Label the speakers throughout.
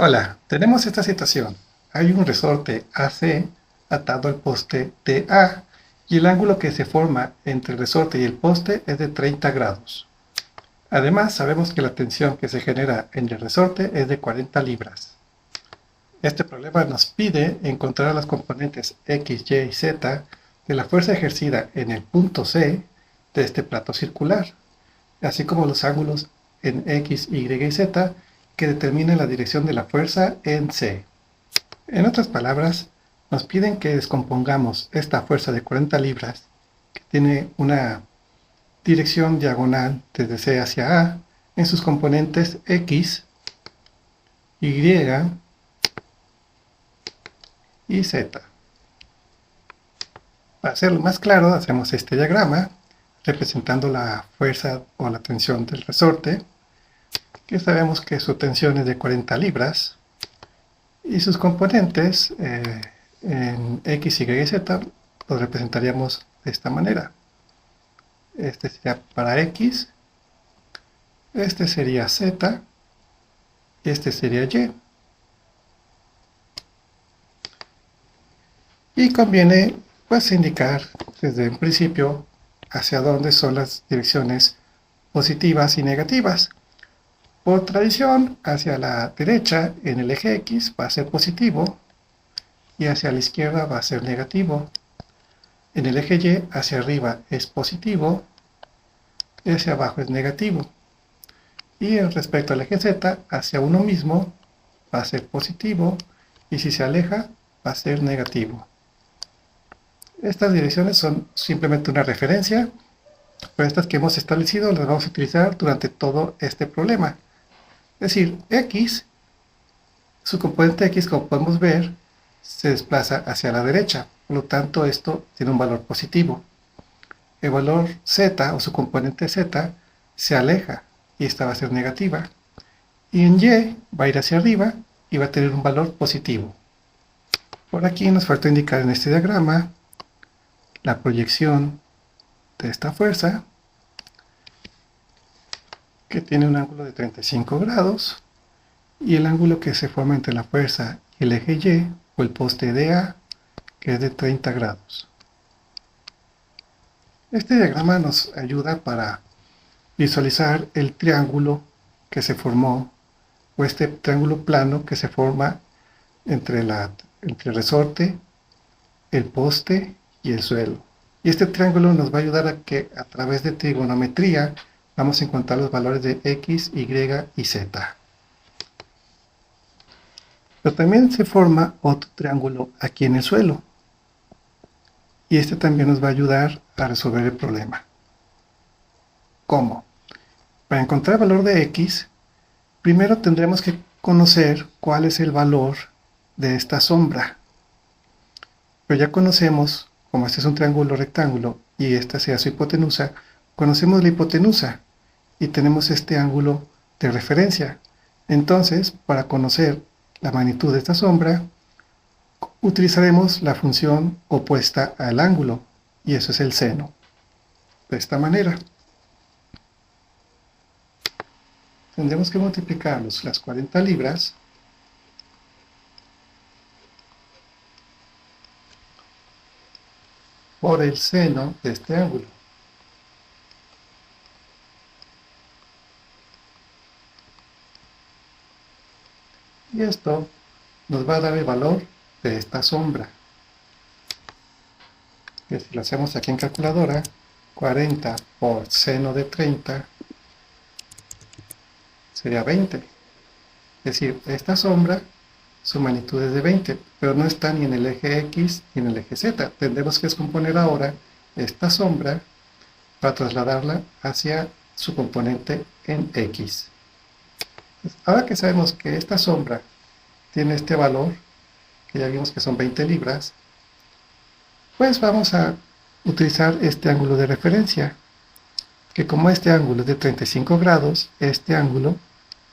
Speaker 1: Hola, tenemos esta situación. Hay un resorte AC atado al poste TA y el ángulo que se forma entre el resorte y el poste es de 30 grados. Además, sabemos que la tensión que se genera en el resorte es de 40 libras. Este problema nos pide encontrar las componentes X, Y y Z de la fuerza ejercida en el punto C de este plato circular, así como los ángulos en X, Y y Z que determinen la dirección de la fuerza en C. En otras palabras, nos piden que descompongamos esta fuerza de 40 libras, que tiene una dirección diagonal desde C hacia A, en sus componentes X, Y y Z. Para hacerlo más claro, hacemos este diagrama representando la fuerza o la tensión del resorte, que sabemos que su tensión es de 40 libras, y sus componentes en X, Y y Z los representaríamos de esta manera. Este sería para X, este sería Z, y este sería Y. Y conviene pues indicar desde un principio hacia dónde son las direcciones positivas y negativas. Por tradición, hacia la derecha en el eje X va a ser positivo y hacia la izquierda va a ser negativo. En el eje Y hacia arriba es positivo y hacia abajo es negativo. Y respecto al eje Z, hacia uno mismo va a ser positivo y si se aleja va a ser negativo. Estas direcciones son simplemente una referencia, pero estas que hemos establecido las vamos a utilizar durante todo este problema. Es decir, X, su componente X, como podemos ver, se desplaza hacia la derecha, por lo tanto esto tiene un valor positivo. El valor Z, o su componente Z, se aleja, y esta va a ser negativa. Y en Y va a ir hacia arriba, y va a tener un valor positivo. Por aquí nos falta indicar en este diagrama la proyección de esta fuerza, que tiene un ángulo de 35 grados, y el ángulo que se forma entre la fuerza y el eje Y, o el poste DA, que es de 30 grados. Este diagrama nos ayuda para visualizar el triángulo que se formó, o este triángulo plano que se forma entre el resorte, el poste y el suelo. Y este triángulo nos va a ayudar a que a través de trigonometría vamos a encontrar los valores de X, Y y Z. Pero también se forma otro triángulo aquí en el suelo. Y este también nos va a ayudar a resolver el problema. ¿Cómo? Para encontrar el valor de X, primero tendremos que conocer cuál es el valor de esta sombra. Pero ya conocemos, como este es un triángulo rectángulo y esta sea su hipotenusa, conocemos la hipotenusa y tenemos este ángulo de referencia. Entonces, para conocer la magnitud de esta sombra, utilizaremos la función opuesta al ángulo, y eso es el seno. De esta manera, tendremos que multiplicar las 40 libras por el seno de este ángulo. Y esto nos va a dar el valor de esta sombra, que si lo hacemos aquí en calculadora, 40 por seno de 30 sería 20. Es decir, esta sombra, su magnitud es de 20, pero no está ni en el eje X ni en el eje Z. Tendremos que descomponer ahora esta sombra para trasladarla hacia su componente en X. Ahora que sabemos que esta sombra tiene este valor, que ya vimos que son 20 libras, pues vamos a utilizar este ángulo de referencia, que como este ángulo es de 35 grados, este ángulo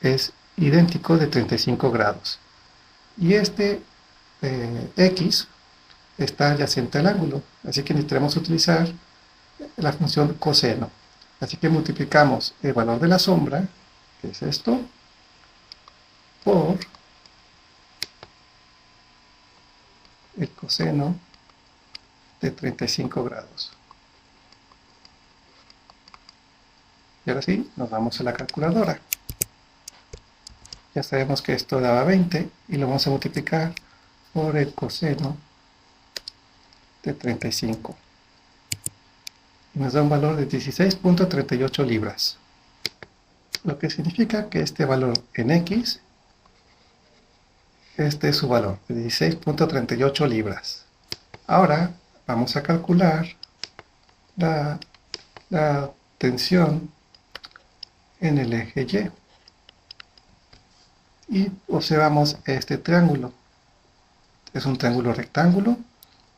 Speaker 1: es idéntico de 35 grados. Y este X está adyacente al ángulo, así que necesitaremos utilizar la función coseno. Así que multiplicamos el valor de la sombra, que es esto, por el coseno de 35 grados. Y ahora sí, nos vamos a la calculadora. Ya sabemos que esto daba 20 y lo vamos a multiplicar por el coseno de 35. Y nos da un valor de 16.38 libras. Lo que significa que este valor en X, este es su valor, de 16.38 libras. Ahora vamos a calcular la tensión en el eje Y. Y observamos este triángulo. Es un triángulo rectángulo.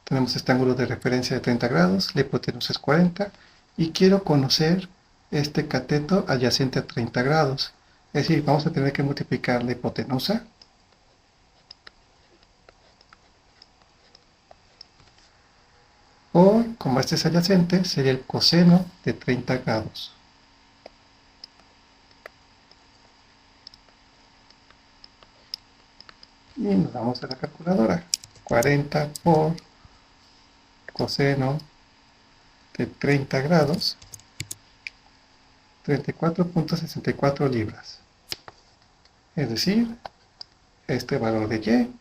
Speaker 1: Tenemos este ángulo de referencia de 30 grados, la hipotenusa es 40, y quiero conocer este cateto adyacente a 30 grados. Es decir, vamos a tener que multiplicar la hipotenusa por, como este es adyacente, sería el coseno de 30 grados. Y nos vamos a la calculadora. 40 por coseno de 30 grados, 34.64 libras. Es decir, este valor de Y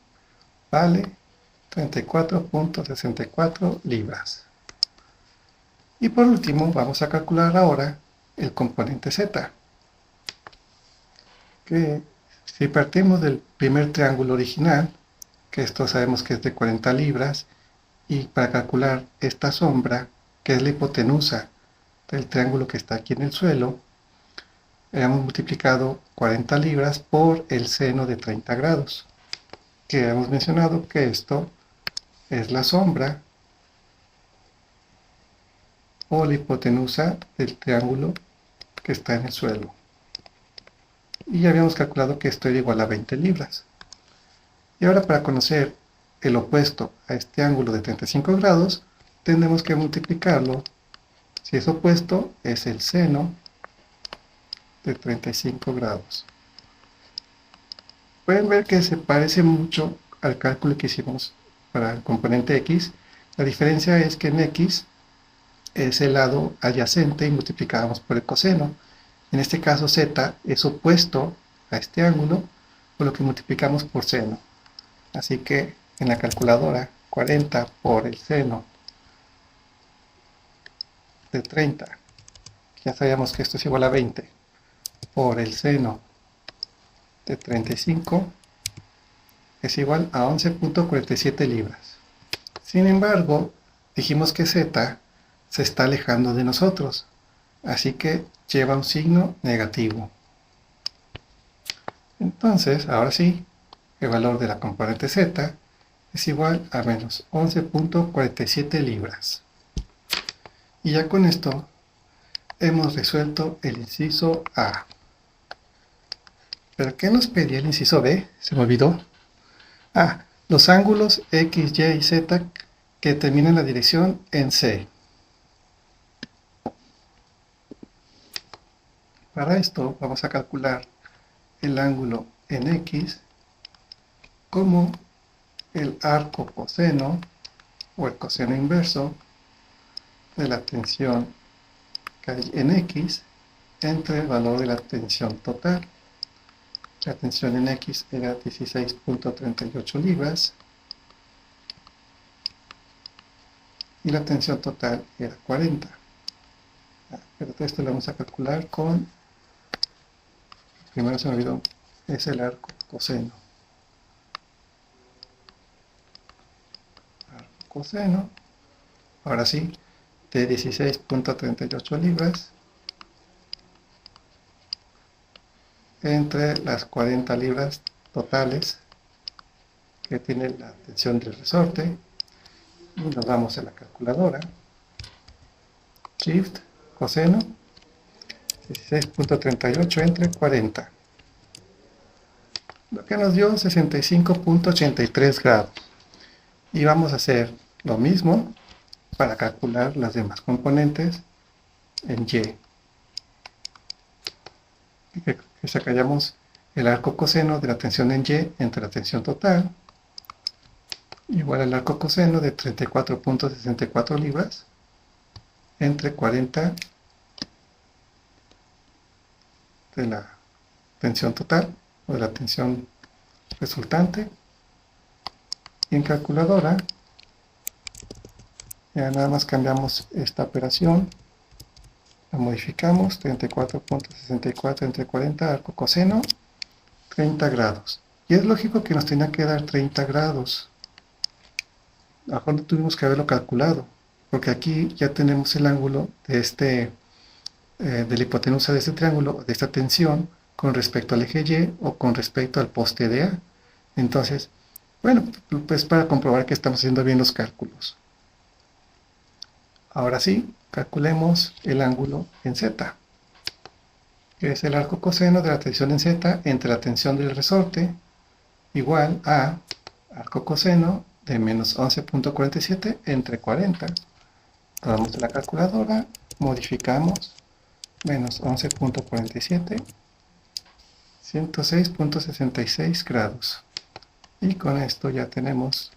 Speaker 1: vale 34.64 libras. Y por último, vamos a calcular ahora el componente Z. Que si partimos del primer triángulo original, que esto sabemos que es de 40 libras, y para calcular esta sombra, que es la hipotenusa del triángulo que está aquí en el suelo, hemos multiplicado 40 libras por el seno de 30 grados, que hemos mencionado que esto es la sombra o la hipotenusa del triángulo que está en el suelo. Y ya habíamos calculado que esto era igual a 20 libras. Y ahora, para conocer el opuesto a este ángulo de 35 grados, tendremos que multiplicarlo. Si es opuesto, es el seno de 35 grados. Pueden ver que se parece mucho al cálculo que hicimos para el componente X. La diferencia es que en X es el lado adyacente y multiplicamos por el coseno. En este caso Z es opuesto a este ángulo, por lo que multiplicamos por seno. Así que en la calculadora, 40 por el seno de 30, ya sabíamos que esto es igual a 20, por el seno de 35, es igual a 11.47 libras. Sin embargo, dijimos que Z se está alejando de nosotros, así que lleva un signo negativo. Entonces, ahora sí, el valor de la componente Z es igual a menos 11.47 libras. Y ya con esto hemos resuelto el inciso A. ¿Pero qué nos pedía el inciso B? Se me olvidó. Los ángulos X, Y y Z que determinan la dirección en C. Para esto vamos a calcular el ángulo en X como el arco coseno o el coseno inverso de la tensión que hay en X entre el valor de la tensión total. La tensión en X era 16.38 libras y la tensión total era 40. Pero todo esto lo vamos a calcular con, primero se me olvidó, es el arco coseno. Arco coseno, ahora sí, de 16.38 libras entre las 40 libras totales que tiene la tensión del resorte. Y nos vamos a la calculadora. Shift, coseno, 16.38 entre 40. Lo que nos dio 65.83 grados. Y vamos a hacer lo mismo para calcular las demás componentes en Y. Que sacamos el arco coseno de la tensión en Y entre la tensión total igual al arco coseno de 34.64 libras entre 40 de la tensión total o de la tensión resultante. Y en calculadora ya nada más cambiamos esta operación, la modificamos, 34.64 entre 40, arco coseno, 30 grados. Y es lógico que nos tenga que dar 30 grados. A lo mejor no tuvimos que haberlo calculado, porque aquí ya tenemos el ángulo de la hipotenusa de este triángulo, de esta tensión, con respecto al eje Y o con respecto al poste de A. Entonces, bueno, pues para comprobar que estamos haciendo bien los cálculos. Ahora sí, calculemos el ángulo en Z, que es el arco coseno de la tensión en Z entre la tensión del resorte igual a arco coseno de menos 11.47 entre 40. Tomamos de la calculadora, modificamos, menos 11.47, 106.66 grados. Y con esto ya tenemos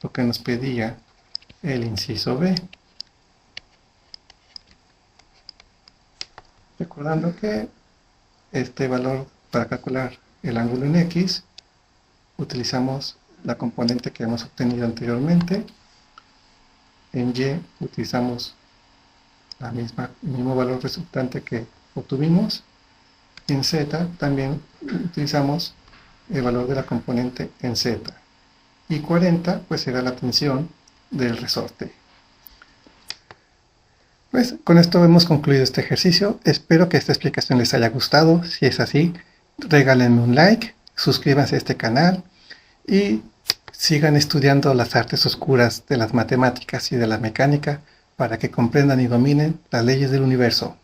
Speaker 1: lo que nos pedía el inciso B. Recordando que este valor para calcular el ángulo en X, utilizamos la componente que hemos obtenido anteriormente. En Y utilizamos el mismo valor resultante que obtuvimos. Y en Z también utilizamos el valor de la componente en Z. Y 40 pues será la tensión del resorte. Pues con esto hemos concluido este ejercicio. Espero que esta explicación les haya gustado. Si es así, regálenme un like, suscríbanse a este canal y sigan estudiando las artes oscuras de las matemáticas y de la mecánica para que comprendan y dominen las leyes del universo.